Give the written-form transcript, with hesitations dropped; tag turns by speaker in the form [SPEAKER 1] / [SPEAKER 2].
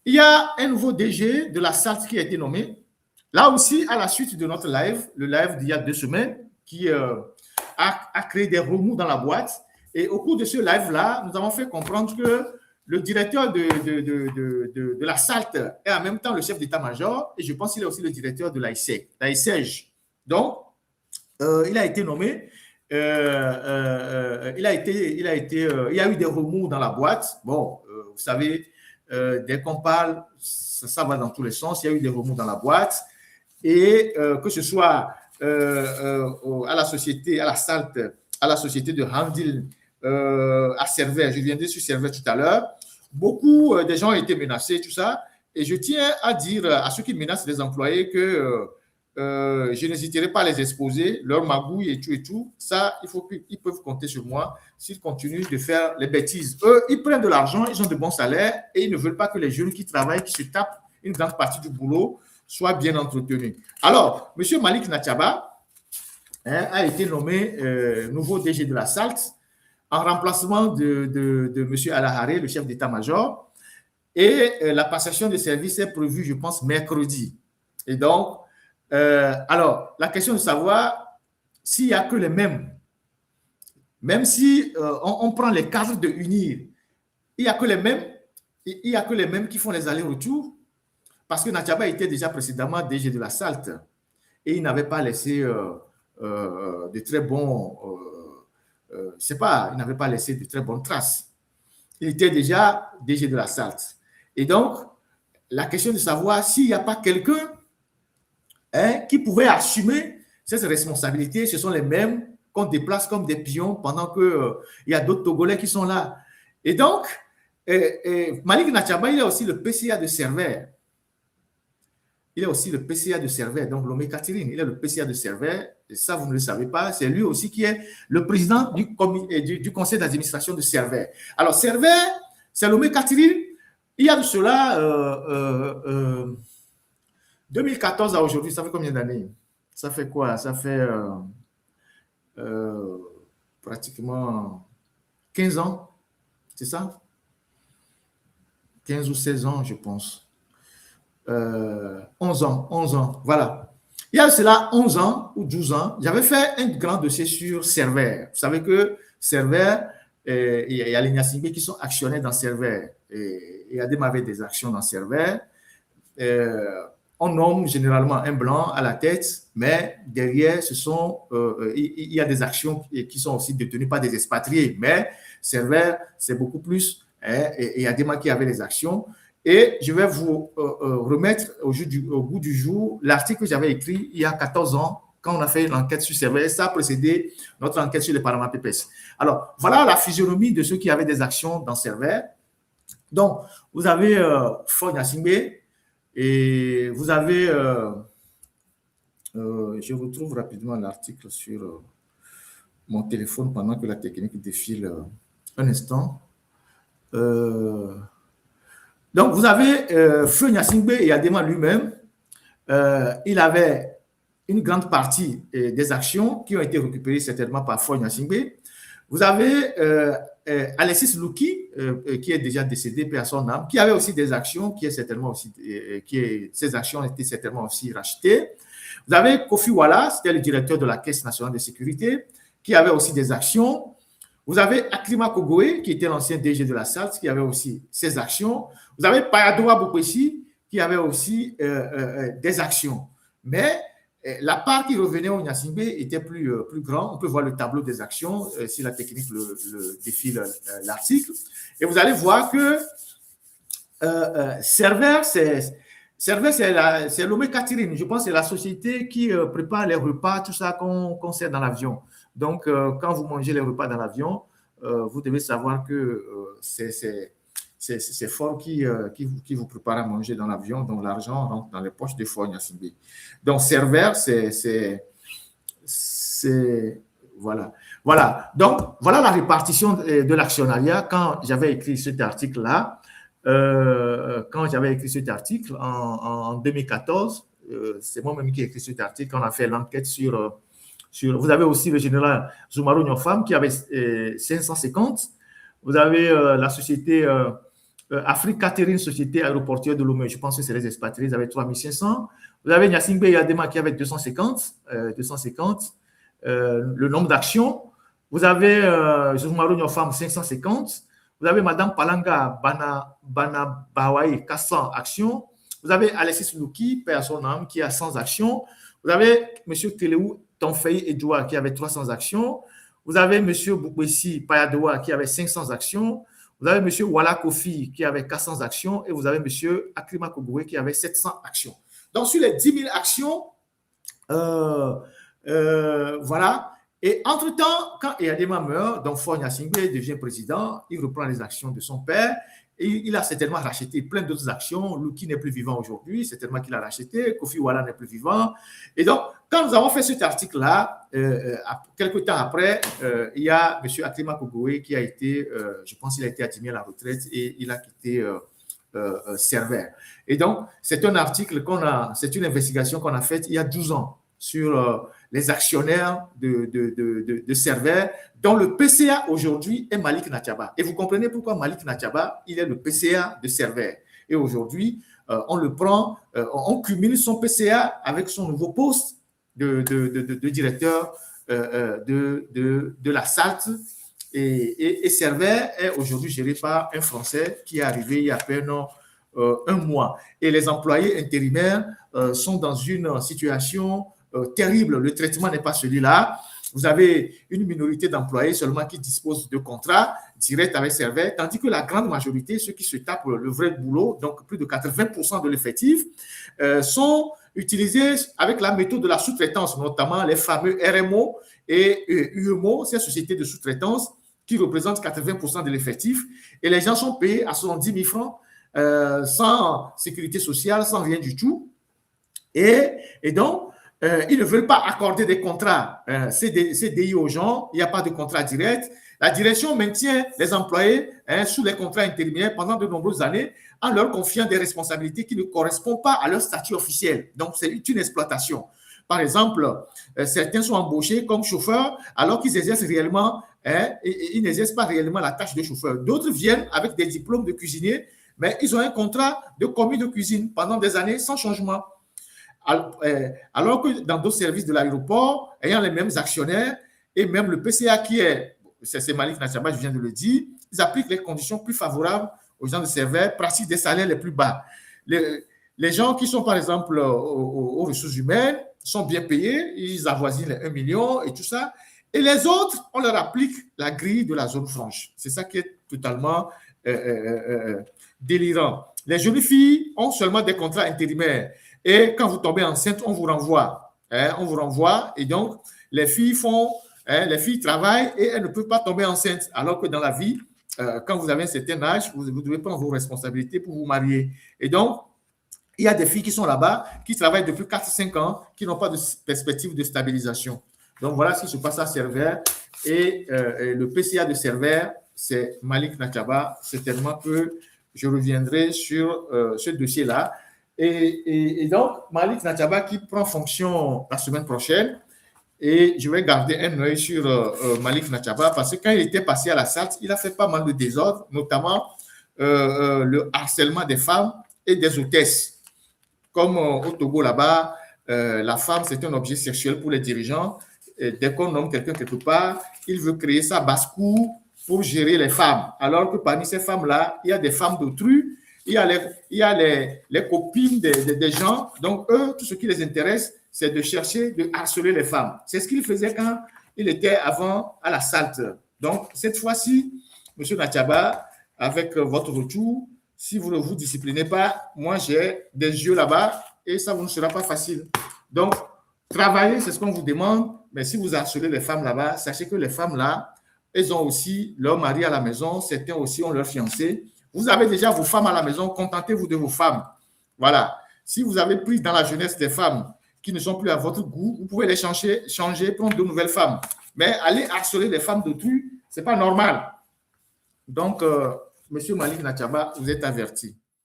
[SPEAKER 1] Il y a un nouveau DG de la SALT qui a été nommé. Là aussi, à la suite de notre live, le live d'il y a 2 semaines, qui a créé des remous dans la boîte. Et au cours de ce live-là, nous avons fait comprendre que le directeur de la SALT est en même temps le chef d'état-major et je pense qu'il est aussi le directeur de l'AISEJ. Donc, il a été nommé. Il y a eu des remous dans la boîte. Bon, vous savez, dès qu'on parle, ça va dans tous les sens. Il y a eu des remous dans la boîte. Et que ce soit à la société, à la SALT, à la société de Handil, à Servais, je viendrai sur Servais tout à l'heure, beaucoup de gens ont été menacés, tout ça. Et je tiens à dire à ceux qui menacent les employés que je n'hésiterai pas à les exposer, leur magouille et tout. Ça, ils peuvent compter sur moi s'ils continuent de faire les bêtises. Eux, ils prennent de l'argent, ils ont de bons salaires et ils ne veulent pas que les jeunes qui travaillent, qui se tapent une grande partie du boulot, soient bien entretenus. Alors, M. Malik Nathiaba a été nommé nouveau DG de la SALT en remplacement de M. Alahare, le chef d'état-major. Et la passation de service est prévue, je pense, mercredi. Et donc, alors, la question de savoir s'il n'y a que les mêmes, même si on prend les cadres de UNIR, il n'y a que les mêmes qui font les allers-retours, parce que Nathiaba était déjà précédemment DG de la SALT et il n'avait pas laissé de très bons, il n'avait pas laissé de très bonnes traces. Il était déjà DG de la SALT. Et donc, la question de savoir s'il n'y a pas quelqu'un qui pouvait assumer cette responsabilité, ce sont les mêmes qu'on déplace comme des pions pendant qu'il y a d'autres Togolais qui sont là. Et donc, Malik Nathiaba, il est aussi le PCA de Servais. Il est aussi le PCA de Servais, donc Lomé Catherine, il est le PCA de Servais, et ça vous ne le savez pas, c'est lui aussi qui est le président du conseil d'administration de Servais. Alors Servais, c'est Lomé Catherine, il y a de cela 2014 à aujourd'hui, ça fait combien d'années? Ça fait quoi? Ça fait pratiquement 15 ans, c'est ça? 15 ou 16 ans, je pense. 11 ans, voilà. Il y a cela 11 ans ou 12 ans, j'avais fait un grand dossier sur Servais. Vous savez que Servais, il y a les Niassingbe qui sont actionnaires dans Servais. Et Adem avait des actions dans Servais. On nomme généralement un blanc à la tête, mais derrière, il y a des actions qui sont aussi détenues par des expatriés. Mais Servais, c'est beaucoup plus. Et il y a des gens qui avaient les actions. Et je vais vous remettre au bout du jour l'article que j'avais écrit il y a 14 ans quand on a fait l'enquête sur Servais. Ça a précédé notre enquête sur les Panama Papers. Alors, voilà la physionomie de ceux qui avaient des actions dans Servais. Donc, vous avez Ford Niassingbe et vous avez... je retrouve rapidement l'article sur mon téléphone pendant que la technique défile un instant. Donc, vous avez Feu Niassingbe et Adema lui-même. Il avait une grande partie des actions qui ont été récupérées certainement par Feu Niassingbe. Vous avez Alexis Louki, qui est déjà décédé, paix à son âme, qui avait aussi des actions, ces actions ont été certainement aussi rachetées. Vous avez Kofi Wallace, c'était le directeur de la Caisse nationale de sécurité, qui avait aussi des actions. Vous avez Akrima Kogoe, qui était l'ancien DG de la SALT, qui avait aussi ses actions. Vous avez Payadoa Bopessi, qui avait aussi des actions. Mais la part qui revenait au Niassingbe était plus grand. On peut voir le tableau des actions, si la technique le défile l'article. Et vous allez voir que Servais, c'est Lomé Catherine. Je pense que c'est la société qui prépare les repas, tout ça qu'on sert dans l'avion. Donc, quand vous mangez les repas dans l'avion, vous devez savoir que c'est Ford qui vous prépare à manger dans l'avion, donc l'argent rentre dans les poches de Ford Niassingbe. Donc, Servais, voilà. Donc, voilà la répartition de l'actionnariat quand j'avais écrit cet article-là. En 2014, c'est moi-même qui ai écrit cet article. On a fait l'enquête sur. Vous avez aussi le général Zoumarou Nyofam qui avait 550. Vous avez la société Afrique Catherine, société aéroportuaire de Lomé, je pense que c'est les expatriés, ils avaient 3500. Vous avez Nyasingbe Yadema qui avait 250, le nombre d'actions. Vous avez Zoumaro Nyofam 550. Vous avez Madame Palanga Banabawai 400 actions. Vous avez Alexis Louki, paix à son âme, qui a 100 actions. Vous avez M. Téléou Tonfei Edouard qui avait 300 actions. Vous avez M. Boukwesi Payadoua qui avait 500 actions. Vous avez M. Wala Kofi qui avait 400 actions. Et vous avez M. Akrima Kogoué qui avait 700 actions. Donc, sur les 10 000 actions, voilà. Et entre-temps, quand Eyadema meurt, donc Faure Gnassingbé devient président, il reprend les actions de son père et il a certainement racheté plein d'autres actions. Louki n'est plus vivant aujourd'hui, certainement qu'il a racheté. Kofi Wala n'est plus vivant. Et donc, quand nous avons fait cet article-là, quelques temps après, il y a M. Akrima Kogoué qui a été, je pense qu'il a été admis à la retraite et il a quitté Servère. Et donc, c'est un article c'est une investigation qu'on a faite il y a 12 ans sur les actionnaires de Servère, dont le PCA aujourd'hui est Malik Nathiaba. Et vous comprenez pourquoi Malik Nathiaba, il est le PCA de Servère. Et aujourd'hui, on le prend, on cumule son PCA avec son nouveau poste de directeur de la SALT. Et Servère est aujourd'hui géré par un Français qui est arrivé il y a à peine un mois. Et les employés intérimaires sont dans une situation terrible. Le traitement n'est pas celui-là. Vous avez une minorité d'employés seulement qui disposent de contrats directs avec Servère, tandis que la grande majorité, ceux qui se tapent le vrai boulot, donc plus de 80% de l'effectif, sont utilisés avec la méthode de la sous-traitance, notamment les fameux RMO et UMO, ces sociétés de sous-traitance qui représentent 80% de l'effectif. Et les gens sont payés à 70 000 francs sans sécurité sociale, sans rien du tout. Et donc, ils ne veulent pas accorder des contrats CDI aux gens. Il n'y a pas de contrat direct. La direction maintient les employés sous les contrats intérimaires pendant de nombreuses années en leur confiant des responsabilités qui ne correspondent pas à leur statut officiel. Donc, c'est une exploitation. Par exemple, certains sont embauchés comme chauffeurs alors qu'ils exercent réellement, ils n'exercent pas réellement la tâche de chauffeur. D'autres viennent avec des diplômes de cuisinier, mais ils ont un contrat de commis de cuisine pendant des années sans changement. Alors que dans d'autres services de l'aéroport, ayant les mêmes actionnaires et même le PCA qui est, c'est Malik Nathiaba, je viens de le dire, ils appliquent les conditions plus favorables aux gens de Servère, pratiquent des salaires les plus bas. Les gens qui sont par exemple aux ressources humaines sont bien payés, ils avoisinent les 1 million et tout ça. Et les autres, on leur applique la grille de la zone franche. C'est ça qui est totalement délirant. Les jeunes filles ont seulement des contrats intérimaires. Et quand vous tombez enceinte, on vous renvoie. On vous renvoie. Et donc, les filles travaillent et elles ne peuvent pas tomber enceintes. Alors que dans la vie, quand vous avez un certain âge, vous devez prendre vos responsabilités pour vous marier. Et donc, il y a des filles qui sont là-bas, qui travaillent depuis 4-5 ans, qui n'ont pas de perspective de stabilisation. Donc, voilà ce qui se passe à Servère. Et le PCA de Servère, c'est Malik Nathiaba. Certainement que je reviendrai sur ce dossier-là. Et donc, Malik Nathiaba qui prend fonction la semaine prochaine. Et je vais garder un œil sur Malik Nathiaba parce que quand il était passé à la SALT, il a fait pas mal de désordres, notamment le harcèlement des femmes et des hôtesses. Comme au Togo là-bas, la femme, c'est un objet sexuel pour les dirigeants. Et dès qu'on nomme quelqu'un quelque part, il veut créer sa basse-cour pour gérer les femmes. Alors que parmi ces femmes-là, il y a des femmes d'autrui, il y a les copines des gens. Donc, eux, tout ce qui les intéresse, c'est de chercher, de harceler les femmes. C'est ce qu'il faisait quand il était avant à la SALT. Donc, cette fois-ci, M. Nathiaba, avec votre retour, si vous ne vous disciplinez pas, moi, j'ai des yeux là-bas et ça vous ne sera pas facile. Donc, travailler, c'est ce qu'on vous demande, mais si vous harcelez les femmes là-bas, sachez que les femmes là, elles ont aussi leur mari à la maison, certains aussi ont leur fiancé. Vous avez déjà vos femmes à la maison, contentez-vous de vos femmes. Voilà. Si vous avez pris dans la jeunesse des femmes qui ne sont plus à votre goût, vous pouvez les changer, prendre de nouvelles femmes. Mais aller harceler les femmes d'autrui, ce n'est pas normal. Donc, Monsieur Malik Nathiaba, vous êtes averti.